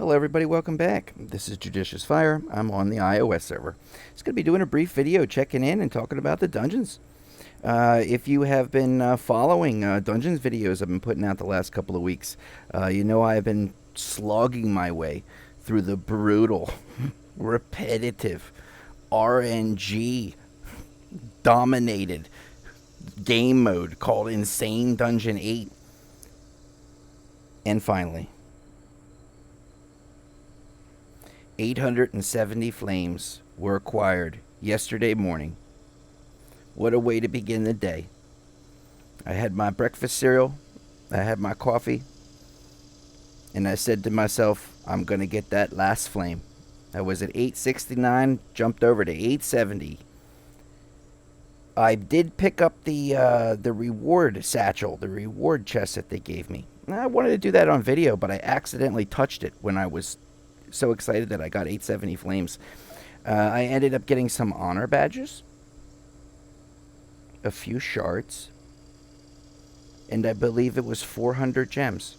Hello everybody, welcome back. This is JudiciousFire. I'm on the iOS server. It's going to be doing a brief video checking in and talking about the dungeons. If you have been following dungeons videos I've been putting out the last couple of weeks, you know I've been slogging my way through the brutal, repetitive, RNG dominated game mode called Insane Dungeon 8. And finally, 870 flames were acquired yesterday morning. What a way to begin the day. I had my breakfast cereal, I had my coffee, and I said to myself, I'm going to get that last flame. I was at 869, jumped over to 870. I did pick up the reward satchel, the reward chest that they gave me. I wanted to do that on video, but I accidentally touched it when I was so excited that I got 870 flames. I ended up getting some honor badges, a few shards, and I believe it was 400 gems.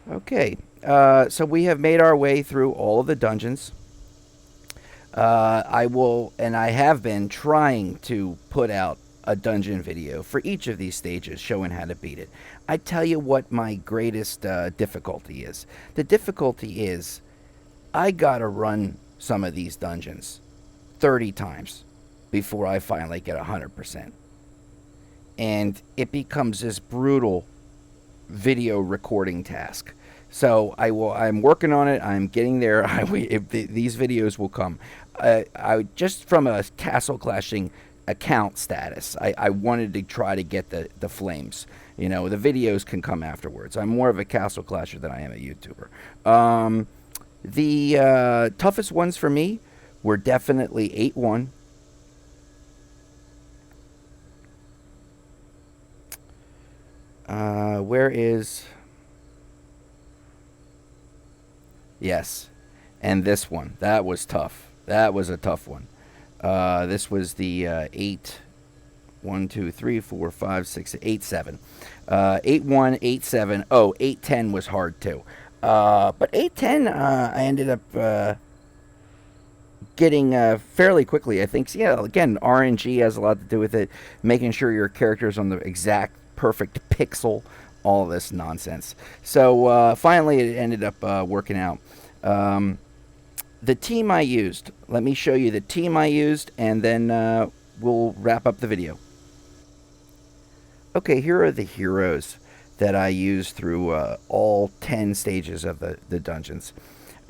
Okay, so we have made our way through all of the dungeons. I have been trying to put out a dungeon video for each of these stages showing how to beat it. I tell you what my greatest difficulty is. The difficulty is I gotta run some of these dungeons 30 times before I finally get 100%. And it becomes this brutal video recording task. So I'm working on it. I'm getting there. These videos will come. I just from a castle clashing account status, I wanted to try to get the flames. You know, the videos can come afterwards. I'm more of a castle clasher than I am a YouTuber. The toughest ones for me were definitely 8-1. Where is... Yes, and this one. That was tough. That was a tough one. This was the 8, 1, 2, 3, 4, 5, 6, 8, 7. 8, 1, 8, 7. Oh, 8, 10 was hard too. But 8, 10, I ended up getting fairly quickly. I think, yeah, again, RNG has a lot to do with it. Making sure your character's on the exact perfect pixel. All this nonsense. So finally it ended up working out. The team I used. Let me show you the team I used, and then we'll wrap up the video. Okay, here are the heroes that I used through all 10 stages of the dungeons.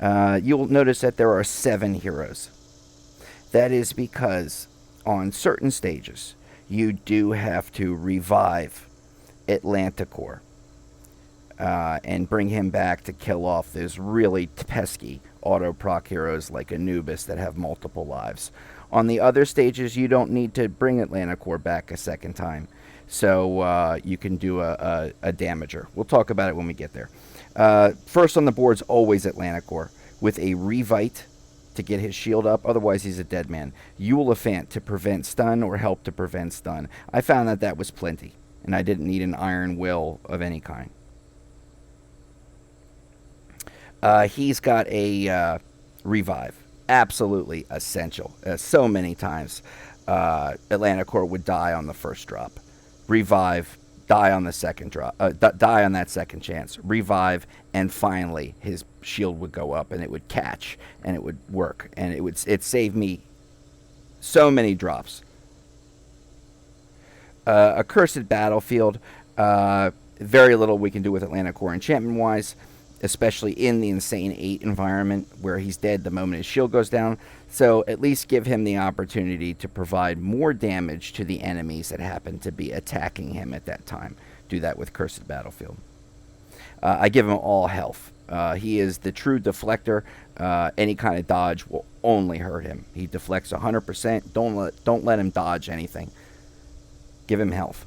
You'll notice that there are 7 heroes. That is because on certain stages, you do have to revive Atlanticore and bring him back to kill off those really pesky auto-proc heroes like Anubis that have multiple lives. On the other stages, you don't need to bring Atlanticore back a second time, so you can do a damager. We'll talk about it when we get there. First on the board's always Atlanticore with a Revite to get his shield up, otherwise he's a dead man. Eulophant to prevent stun or help to prevent stun. I found that was plenty, and I didn't need an Iron Will of any kind. He's got a Revive. Absolutely essential. So many times Atlanticore would die on the first drop. Revive, die on the second drop. Die on that second chance. Revive, and finally his shield would go up and it would catch and it would work. And it saved me so many drops. Accursed Battlefield. Very little we can do with Atlanticore enchantment-wise, especially in the Insane 8 environment where he's dead the moment his shield goes down. So at least give him the opportunity to provide more damage to the enemies that happen to be attacking him at that time. Do that with Cursed Battlefield. I give him all health. He is the true deflector. Any kind of dodge will only hurt him. He deflects 100%. Don't let him dodge anything. Give him health.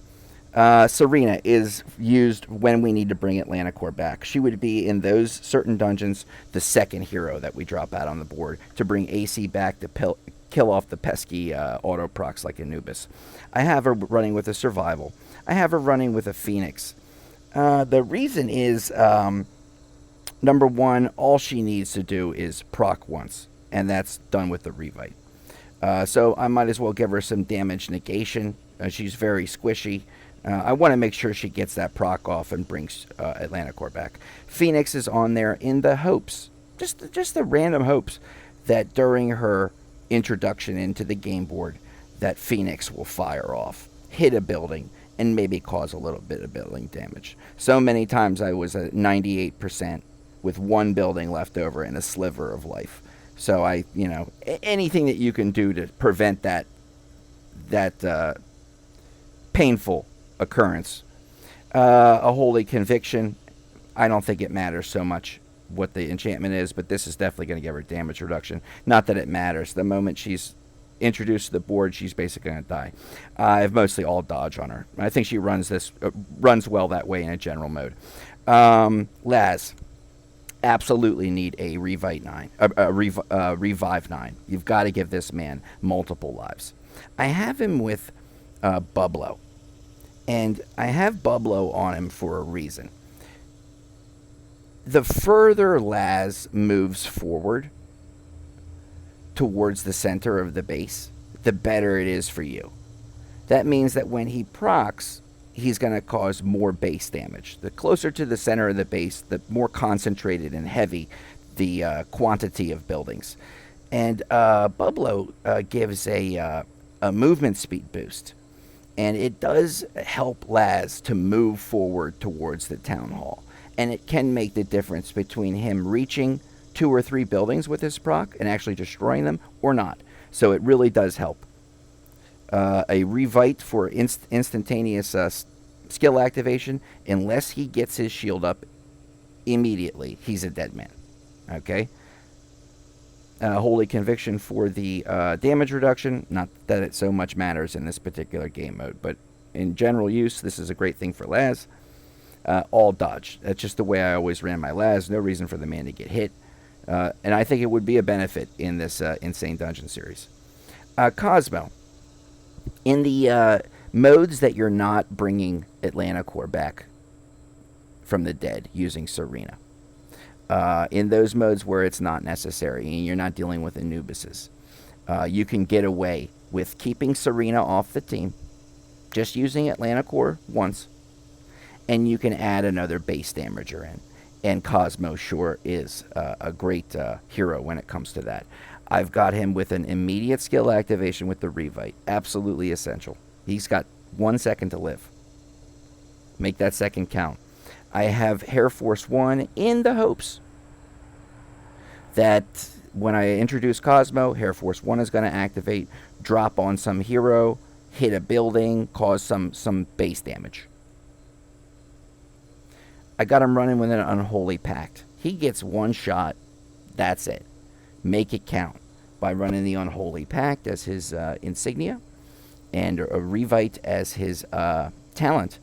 Serena is used when we need to bring Atlanticore back. She would be in those certain dungeons the second hero that we drop out on the board to bring AC back to kill off the pesky auto procs like Anubis. I have her running with a Survival. I have her running with a Phoenix. The reason is number one, all she needs to do is proc once, and that's done with the Revite. So I might as well give her some damage negation. She's very squishy. I want to make sure she gets that proc off and brings Atlantic back. Phoenix is on there in the hopes, just the random hopes, that during her introduction into the game board, that Phoenix will fire off, hit a building, and maybe cause a little bit of building damage. So many times I was at 98% with one building left over and a sliver of life. So anything that you can do to prevent that painful occurrence. A holy conviction. I don't think it matters so much what the enchantment is, but this is definitely going to give her damage reduction. Not that it matters. The moment she's introduced to the board, she's basically going to die. I have mostly all dodge on her. I think she runs well that way in a general mode. Laz, absolutely need a Revive 9. You've got to give this man multiple lives. I have him with Bublo, and I have Bublo on him for a reason. The further Laz moves forward towards the center of the base, the better it is for you. That means that when he procs, he's going to cause more base damage. The closer to the center of the base, the more concentrated and heavy the quantity of buildings. And Bublo gives a movement speed boost. And it does help Laz to move forward towards the town hall. And it can make the difference between him reaching 2 or 3 buildings with his proc and actually destroying them or not. So it really does help. A Revite for instantaneous skill activation. Unless he gets his shield up immediately, he's a dead man. Okay? Holy Conviction for the damage reduction. Not that it so much matters in this particular game mode, but in general use, this is a great thing for Laz. All dodge. That's just the way I always ran my Laz. No reason for the man to get hit. And I think it would be a benefit in this Insane Dungeon series. Cosmo. In the modes that you're not bringing Atlanticor back from the dead using Serena. In those modes where it's not necessary and you're not dealing with Anubises, you can get away with keeping Serena off the team, just using Atlanticor once, and you can add another base damager in. And Cosmo sure is a great hero when it comes to that. I've got him with an immediate skill activation with the Revite. Absolutely essential. He's got 1 second to live. Make that second count. I have Hair Force 1 in the hopes that when I introduce Cosmo, Hair Force 1 is going to activate, drop on some hero, hit a building, cause some base damage. I got him running with an Unholy Pact. He gets one shot. That's it. Make it count by running the Unholy Pact as his insignia and a Revite as his talent.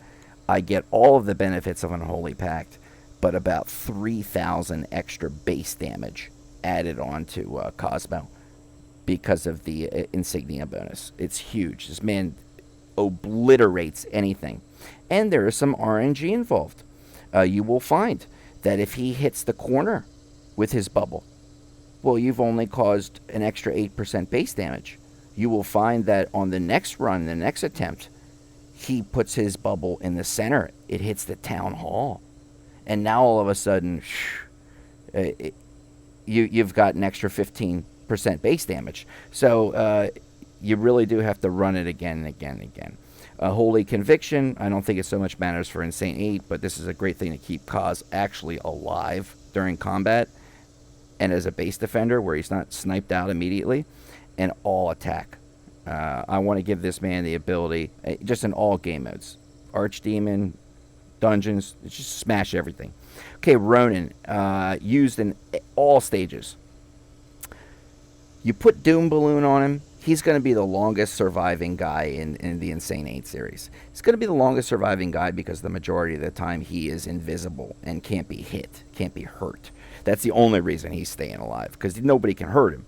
I get all of the benefits of Unholy Pact, but about 3,000 extra base damage added on to Cosmo because of the insignia bonus. It's huge. This man obliterates anything. And there is some RNG involved. You will find that if he hits the corner with his bubble, well, you've only caused an extra 8% base damage. You will find that on the next run, the next attempt, he puts his bubble in the center. It hits the town hall. And now all of a sudden, you've got an extra 15% base damage. So you really do have to run it again and again and again. Holy Conviction, I don't think it so much matters for Insane 8, but this is a great thing to keep Kaz actually alive during combat and as a base defender where he's not sniped out immediately. And all attack. I want to give this man the ability, just in all game modes, Archdemon, Dungeons, just smash everything. Okay, Ronin, used in all stages. You put Doom Balloon on him, he's going to be the longest surviving guy in the Insane 8 series. He's going to be the longest surviving guy because the majority of the time he is invisible and can't be hit, can't be hurt. That's the only reason he's staying alive, because nobody can hurt him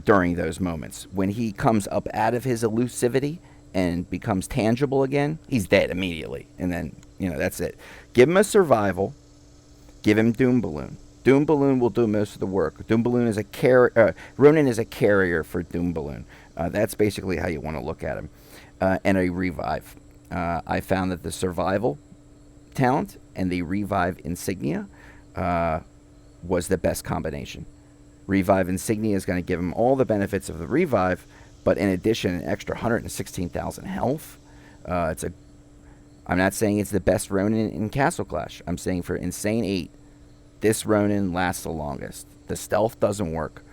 during those moments. When he comes up out of his elusivity and becomes tangible again, he's dead immediately. And then That's it. Give him a survival. Give him Doom Balloon. Doom Balloon will do most of the work. Doom Balloon is a Ronin is a carrier for Doom Balloon. That's basically how you want to look at him. And a revive. I found that the survival talent and the revive insignia was the best combination. Revive insignia is going to give him all the benefits of the revive, but in addition, an extra 116,000 health. I'm not saying it's the best Ronin in Castle Clash. I'm saying for Insane 8, this Ronin lasts the longest. The stealth doesn't work.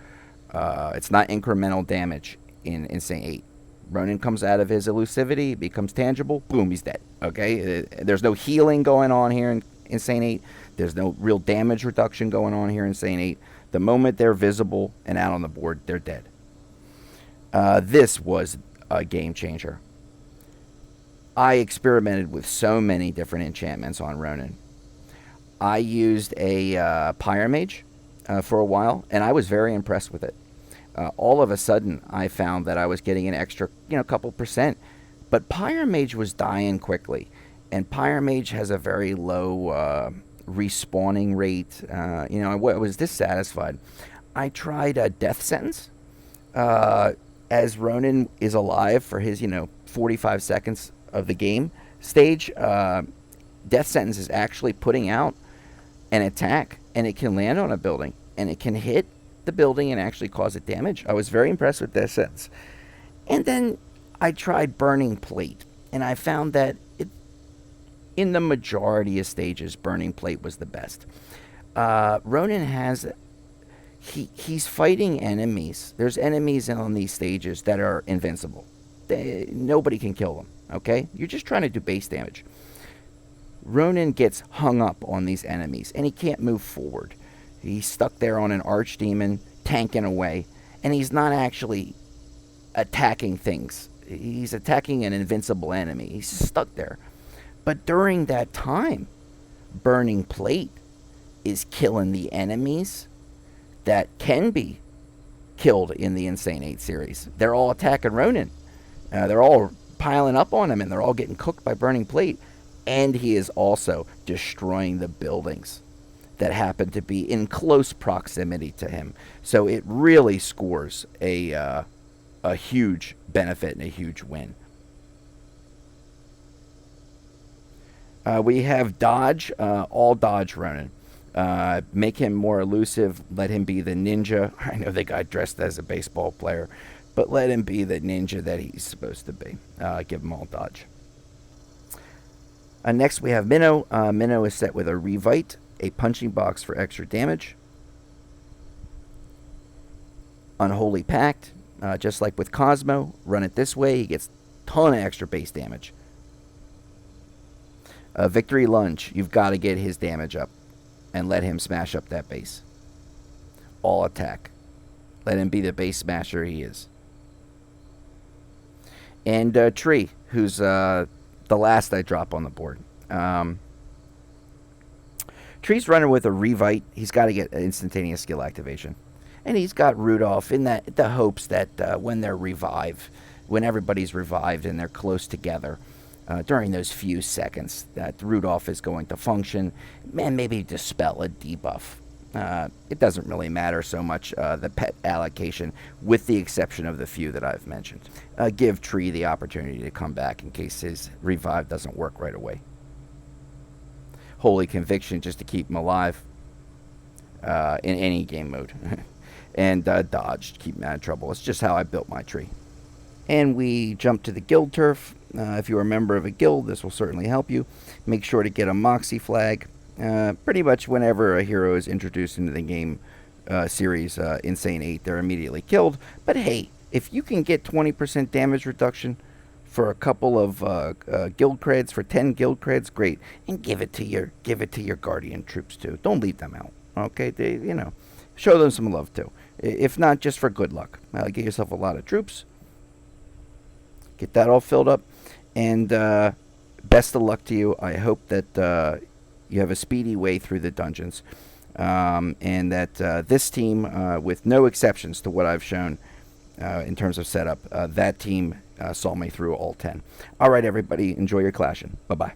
It's not incremental damage in Insane 8. Ronin comes out of his elusivity, becomes tangible, boom, he's dead. Okay? There's no healing going on here in Insane 8. There's no real damage reduction going on here in Insane 8. The moment they're visible and out on the board, they're dead. This was a game changer. I experimented with so many different enchantments on Ronin. I used a Pyromage for a while, and I was very impressed with it. All of a sudden, I found that I was getting an extra, couple percent. But Pyromage was dying quickly, and Pyromage has a very low respawning rate. I was dissatisfied. I tried Death Sentence. As Ronin is alive for his, 45 seconds of the game stage, Death Sentence is actually putting out an attack, and it can land on a building, and it can hit the building and actually cause it damage. I was very impressed with Death Sentence. And then I tried Burning Plate, and I found that in the majority of stages, Burning Plate was the best. Ronin has... He's fighting enemies. There's enemies on these stages that are invincible. Nobody can kill them, okay? You're just trying to do base damage. Ronin gets hung up on these enemies, and he can't move forward. He's stuck there on an archdemon, tanking away, and he's not actually attacking things. He's attacking an invincible enemy. He's stuck there. But during that time, Burning Plate is killing the enemies that can be killed in the Insane 8 series. They're all attacking Ronin. They're all piling up on him, and they're all getting cooked by Burning Plate. And he is also destroying the buildings that happen to be in close proximity to him. So it really scores a huge benefit and a huge win. We have Dodge, all Dodge Ronin. Make him more elusive. Let him be the ninja. I know the guy dressed as a baseball player, but let him be the ninja that he's supposed to be. Give him all Dodge. Next, we have Minnow. Minnow is set with a Revite, a punching box for extra damage. Unholy Pact, just like with Cosmo, run it this way. He gets a ton of extra base damage. Victory Lunge, you've got to get his damage up and let him smash up that base. All attack. Let him be the base smasher he is. And Tree, who's the last I drop on the board. Tree's running with a Revite. He's got to get instantaneous skill activation. And he's got Rudolph in the hopes that when they're revived, when everybody's revived and they're close together, during those few seconds, that Rudolph is going to function and maybe dispel a debuff. It doesn't really matter so much, the pet allocation, with the exception of the few that I've mentioned. Give Tree the opportunity to come back in case his revive doesn't work right away. Holy Conviction just to keep him alive in any game mode. And Dodge to keep him out of trouble. It's just how I built my tree. And we jump to the guild turf. If you're a member of a guild, this will certainly help you. Make sure to get a Moxie Flag. Pretty much whenever a hero is introduced into the game series, Insane 8, they're immediately killed. But hey, if you can get 20% damage reduction for a couple of guild creds, for 10 guild creds, great. And give it to your Guardian troops too. Don't leave them out. Okay, show them some love too. If not, just for good luck. Get yourself a lot of troops. Get that all filled up. And best of luck to you. I hope that you have a speedy way through the dungeons. And that this team, with no exceptions to what I've shown in terms of setup, that team saw me through all 10. All right, everybody. Enjoy your clashing. Bye-bye.